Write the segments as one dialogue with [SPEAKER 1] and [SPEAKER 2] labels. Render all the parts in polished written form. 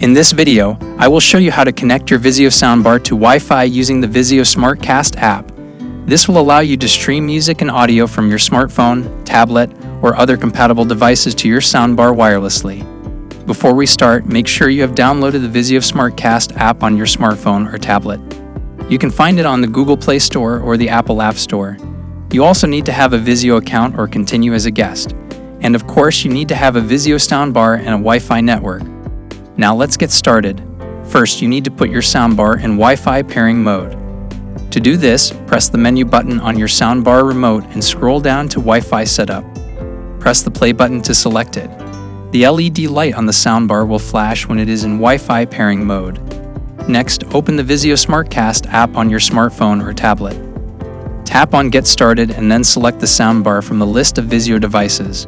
[SPEAKER 1] In this video, I will show you how to connect your Vizio Soundbar to Wi-Fi using the Vizio SmartCast app. This will allow you to stream music and audio from your smartphone, tablet, or other compatible devices to your soundbar wirelessly. Before we start, make sure you have downloaded the Vizio SmartCast app on your smartphone or tablet. You can find it on the Google Play Store or the Apple App Store. You also need to have a Vizio account or continue as a guest. And of course, you need to have a Vizio soundbar and a Wi-Fi network. Now let's get started. First, you need to put your soundbar in Wi-Fi pairing mode. To do this, press the menu button on your soundbar remote and scroll down to Wi-Fi setup. Press the play button to select it. The LED light on the soundbar will flash when it is in Wi-Fi pairing mode. Next, open the Vizio SmartCast app on your smartphone or tablet. Tap on Get Started and then select the soundbar from the list of Vizio devices.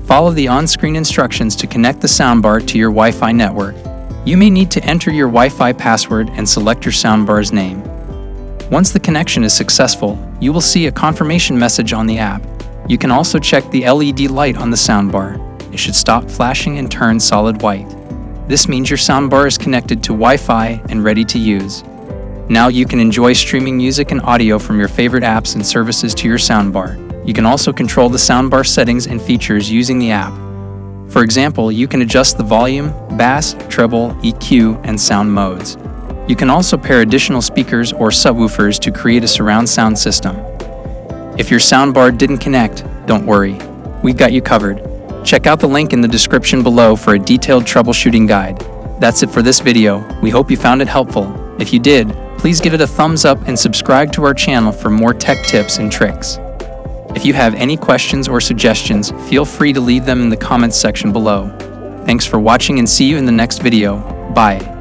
[SPEAKER 1] Follow the on-screen instructions to connect the soundbar to your Wi-Fi network. You may need to enter your Wi-Fi password and select your soundbar's name. Once the connection is successful, you will see a confirmation message on the app. You can also check the LED light on the soundbar. It should stop flashing and turn solid white. This means your soundbar is connected to Wi-Fi and ready to use. Now you can enjoy streaming music and audio from your favorite apps and services to your soundbar. You can also control the soundbar settings and features using the app. For example, you can adjust the volume, bass, treble, EQ, and sound modes. You can also pair additional speakers or subwoofers to create a surround sound system. If your soundbar didn't connect, don't worry. We've got you covered. Check out the link in the description below for a detailed troubleshooting guide. That's it for this video. We hope you found it helpful. If you did, please give it a thumbs up and subscribe to our channel for more tech tips and tricks. If you have any questions or suggestions, feel free to leave them in the comments section below. Thanks for watching and see you in the next video. Bye.